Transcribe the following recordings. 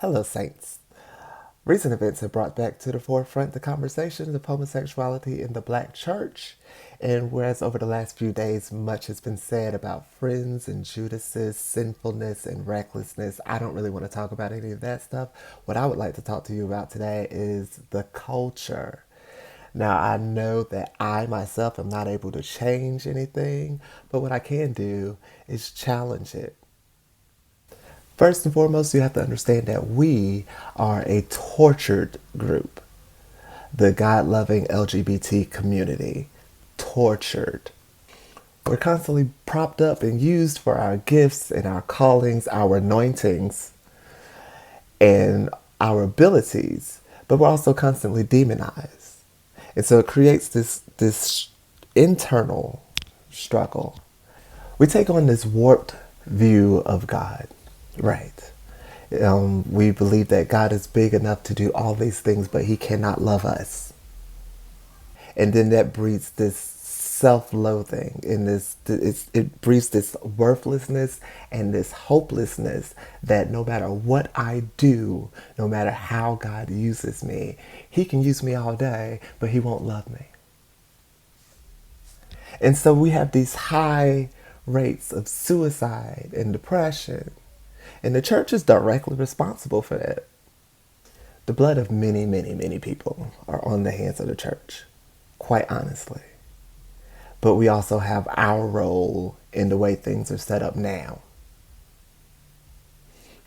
Hello, Saints. Recent events have brought back to the forefront the conversations of homosexuality in the Black church. And whereas over the last few days much has been said about Friends and Judas's sinfulness and recklessness, I don't really want to talk about any of that stuff. What I would like to talk to you about today is the culture. Now, I know that I myself am not able to change anything, but what I can do is challenge it. First and foremost, you have to understand that we are a tortured group. The God loving LGBT community. Tortured. We're constantly propped up and used for our gifts and our callings, our anointings, and our abilities, but we're also constantly demonized. And so it creates this internal struggle. We take on this warped view of God, right? We believe that God is big enough to do all these things, but he cannot love us. And then that breeds this self-loathing and it breeds this worthlessness and this hopelessness that no matter what I do, no matter how God uses me, he can use me all day, but he won't love me. And so we have these high rates of suicide and depression. And the church is directly responsible for that. The blood of many, many, many people are on the hands of the church, quite honestly. But we also have our role in the way things are set up now.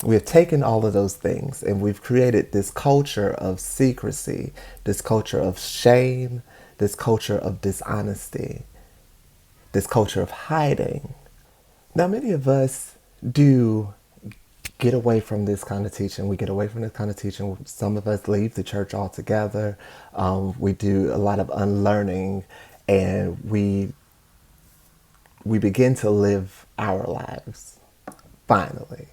We have taken all of those things and we've created this culture of secrecy, this culture of shame, this culture of dishonesty, this culture of hiding. Now, many of us do get away from this kind of teaching. We get away from this kind of teaching. Some of us leave the church altogether. We do a lot of unlearning, and we begin to live our lives. Finally,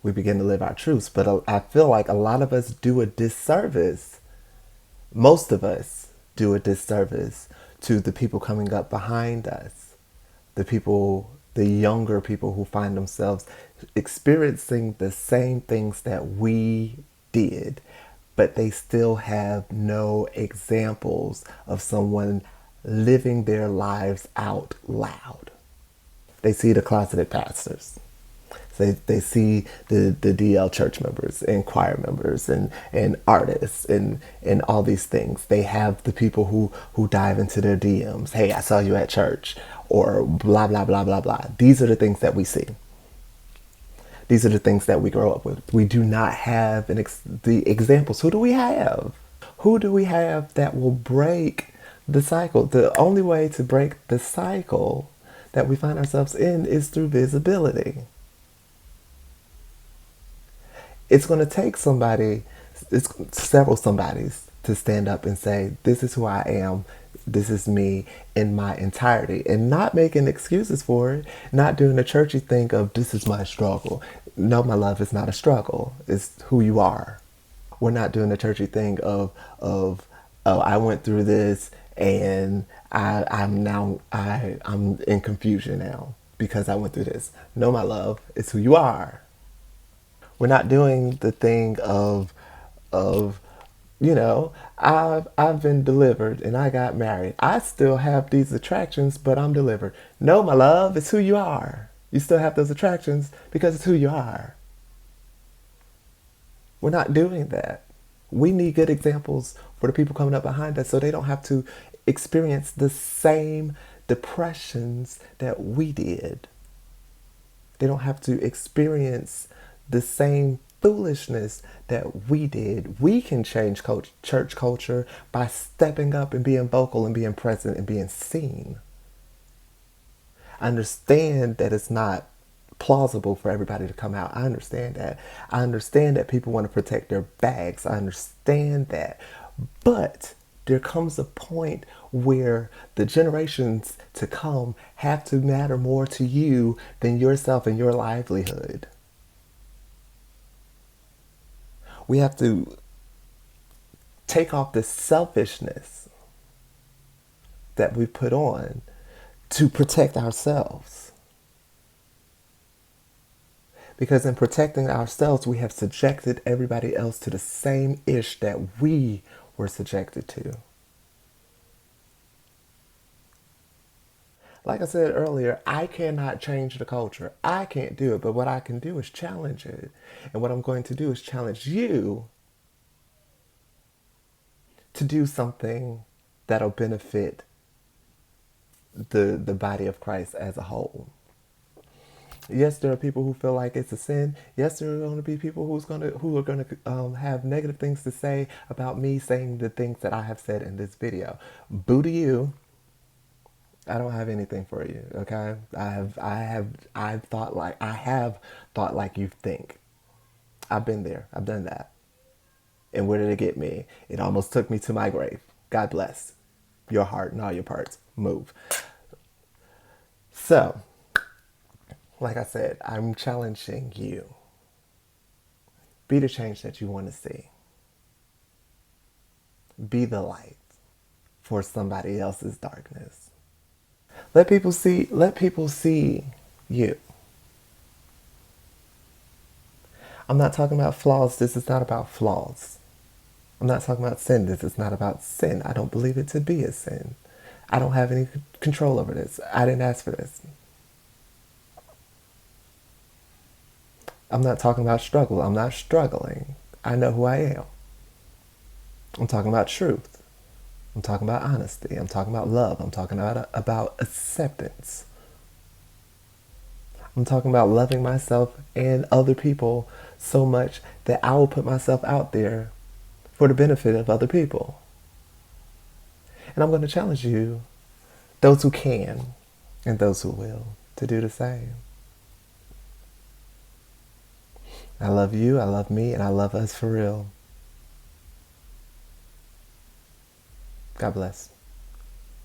we begin to live our truths. But I feel like a lot of us do a disservice. Most of us do a disservice to the people coming up behind us, the people, the younger people who find themselves experiencing the same things that we did, but they still have no examples of someone living their lives out loud. They see the closeted pastors. They see the DL church members and choir members and artists and all these things. They have the people who dive into their DMs. Hey, I saw you at church, or blah, blah, blah, blah, blah. These are the things that we see. These are the things that we grow up with. We do not have the examples. Who do we have? Who do we have that will break the cycle? The only way to break the cycle that we find ourselves in is through visibility. It's going to take somebody, it's several somebodies to stand up and say, this is who I am, this is me in my entirety, and not making excuses for it, not doing the churchy thing of this is my struggle. No, my love, it's not a struggle. It's who you are. We're not doing the churchy thing of oh, I went through this and I'm in confusion now because I went through this. No, my love, it's who you are. We're not doing the thing of I've been delivered and I got married. I still have these attractions, but I'm delivered. No, my love, it's who you are. You still have those attractions because it's who you are. We're not doing that. We need good examples for the people coming up behind us so they don't have to experience the same depressions that we did. They don't have to experience the same foolishness that we did. We can change church culture by stepping up and being vocal and being present and being seen. I understand that it's not plausible for everybody to come out. I understand that. I understand that people want to protect their bags. I understand that. But there comes a point where the generations to come have to matter more to you than yourself and your livelihood. We have to take off this selfishness that we put on to protect ourselves. Because in protecting ourselves, we have subjected everybody else to the same ish that we were subjected to. Like I said earlier, I cannot change the culture. I can't do it, but what I can do is challenge it. And what I'm going to do is challenge you to do something that'll benefit the body of Christ as a whole. Yes, there are people who feel like it's a sin. Yes, there are going to be people who are going to have negative things to say about me saying the things that I have said in this video. Boo to you. I don't have anything for you. Okay, I have thought like you think. I've been there. I've done that. And where did it get me? It almost took me to my grave. God bless your heart and all your parts. Move. So, like I said, I'm challenging you. Be the change that you want to see. Be the light for somebody else's darkness. Let people see you. I'm not talking about flaws. This is not about flaws. I'm not talking about sin. This is not about sin. I don't believe it to be a sin. I don't have any control over this. I didn't ask for this. I'm not talking about struggle. I'm not struggling. I know who I am. I'm talking about truth. I'm talking about honesty. I'm talking about love. I'm talking about acceptance. I'm talking about loving myself and other people so much that I will put myself out there for the benefit of other people. And I'm going to challenge you, those who can and those who will, to do the same. I love you, I love me, and I love us for real. God bless.